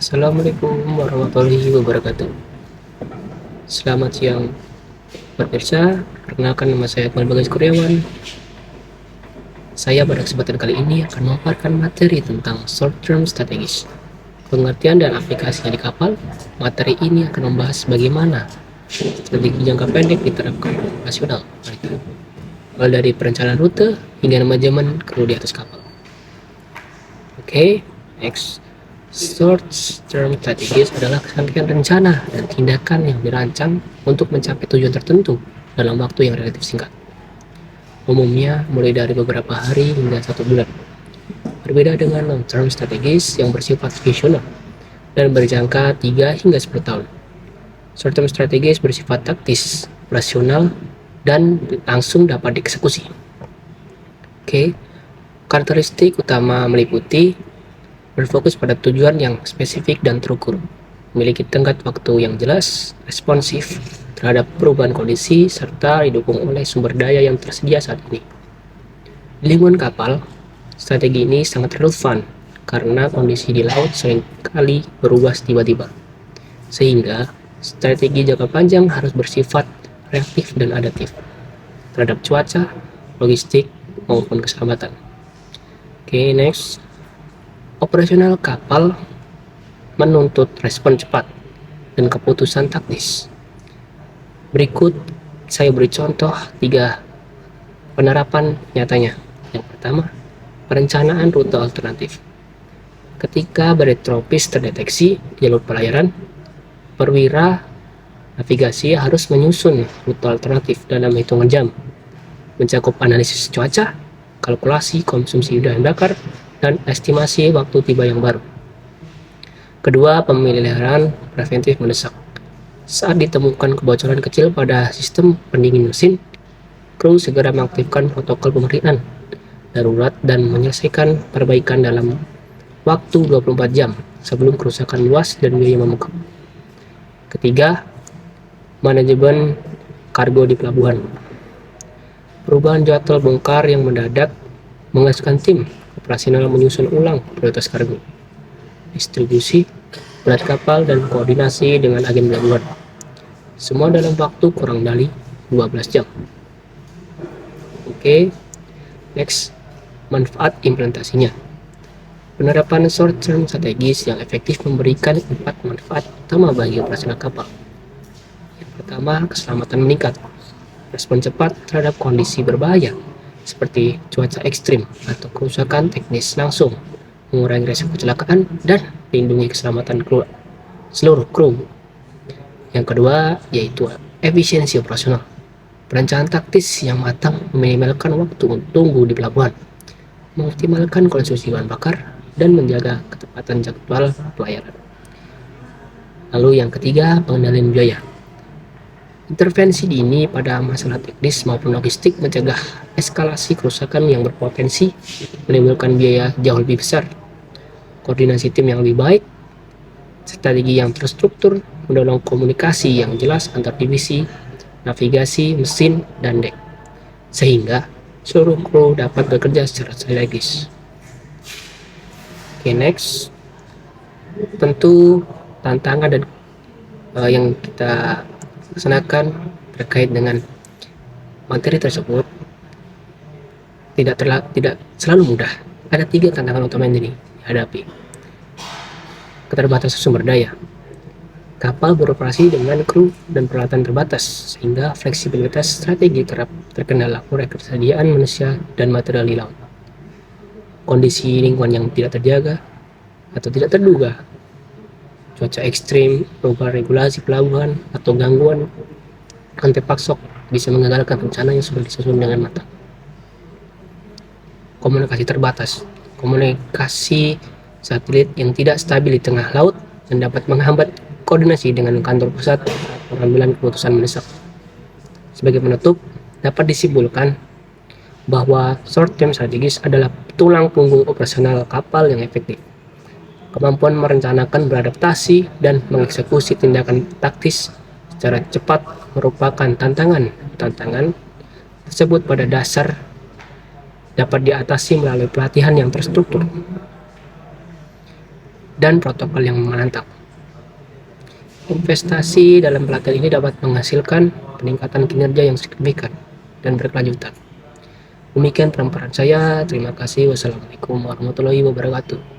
Assalamualaikum warahmatullahi wabarakatuh. Selamat siang pemirsa, perkenalkan nama saya Akmal Bagas Kuryawan. Saya pada kesempatan kali ini akan memaparkan materi tentang short term strategies, pengertian dan aplikasinya di kapal. Materi ini akan membahas bagaimana strategi jangka pendek diterapkan operasional, mulai dari perencanaan rute hingga manajemen kru di atas kapal. Oke, next. Short term strategies adalah rangkaian rencana dan tindakan yang dirancang untuk mencapai tujuan tertentu dalam waktu yang relatif singkat. Umumnya mulai dari beberapa hari hingga 1 bulan. Berbeda dengan long term strategies yang bersifat visional dan berjangka 3 hingga 10 tahun. Short term strategies bersifat taktis, operasional, dan langsung dapat dieksekusi. Oke, karakteristik utama meliputi berfokus pada tujuan yang spesifik dan terukur, memiliki tenggat waktu yang jelas, responsif terhadap perubahan kondisi, serta didukung oleh sumber daya yang tersedia saat ini. Di lingkungan kapal, strategi ini sangat relevan karena kondisi di laut seringkali berubah tiba-tiba, sehingga strategi jangka panjang harus bersifat reaktif dan adaptif terhadap cuaca, logistik, maupun keselamatan. Oke, next. Operasional kapal menuntut respon cepat dan keputusan taktis. Berikut saya beri contoh 3 penerapan nyatanya. Yang pertama, perencanaan rute alternatif. Ketika badai tropis terdeteksi di jalur pelayaran, perwira navigasi harus menyusun rute alternatif dalam hitungan jam, mencakup analisis cuaca, kalkulasi konsumsi bahan bakar, dan estimasi waktu tiba yang baru. Kedua, pemeliharaan preventif mendesak. Saat ditemukan kebocoran kecil pada sistem pendingin mesin, kru segera mengaktifkan protokol pemeriksaan darurat dan menyelesaikan perbaikan dalam waktu 24 jam sebelum kerusakan luas dan biaya membengkak. Ketiga, manajemen kargo di pelabuhan. Perubahan jadwal bongkar yang mendadak menghasilkan tim operasional menyusun ulang prioritas kargo, distribusi, berat kapal, dan koordinasi dengan agen pelabuhan. Semua dalam waktu kurang dari 12 jam. Oke, next. Manfaat implementasinya. Penerapan short term strategis yang efektif memberikan 4 manfaat utama bagi operasional kapal. Yang pertama, keselamatan meningkat. Respon cepat terhadap kondisi berbahaya seperti cuaca ekstrim atau kerusakan teknis langsung, mengurangi resiko kecelakaan dan melindungi keselamatan seluruh kru. Yang kedua yaitu efisiensi operasional. Perencanaan taktis yang matang meminimalkan waktu untuk tunggu di pelabuhan, mengoptimalkan konsumsi bahan bakar, dan menjaga ketepatan jadwal pelayaran. Lalu yang ketiga, pengendalian biaya. Intervensi dini pada masalah teknis maupun logistik mencegah eskalasi kerusakan yang berpotensi menimbulkan biaya jauh lebih besar. Koordinasi tim yang lebih baik, strategi yang terstruktur, mendorong komunikasi yang jelas antar divisi, navigasi, mesin, dan dek, sehingga seluruh kru dapat bekerja secara strategis. Oke, next. Tentu tantangan dan yang kita laksanakan terkait dengan materi tersebut tidak selalu mudah. Ada 3 tantangan utama yang dihadapi. Keterbatasan sumber daya. Kapal beroperasi dengan kru dan peralatan terbatas, sehingga fleksibilitas strategi kerap terkendala oleh ketersediaan manusia dan material di laut. Kondisi lingkungan yang tidak terjaga atau tidak terduga, cuaca ekstrim, perubahan regulasi pelabuhan, atau gangguan rantai pasok bisa mengagalkan rencana yang sudah disusun dengan matang. Komunikasi terbatas. Komunikasi satelit yang tidak stabil di tengah laut dan dapat menghambat koordinasi dengan kantor pusat pengambilan keputusan mendesak. Sebagai penutup, dapat disimpulkan bahwa short term strategis adalah tulang punggung operasional kapal yang efektif. Kemampuan merencanakan, beradaptasi, dan mengeksekusi tindakan taktis secara cepat merupakan tantangan tersebut pada dasar dapat diatasi melalui pelatihan yang terstruktur, dan protokol yang mantap. Investasi dalam pelatihan ini dapat menghasilkan peningkatan kinerja yang signifikan dan berkelanjutan. Demikian pemaparan saya. Terima kasih. Wassalamualaikum warahmatullahi wabarakatuh.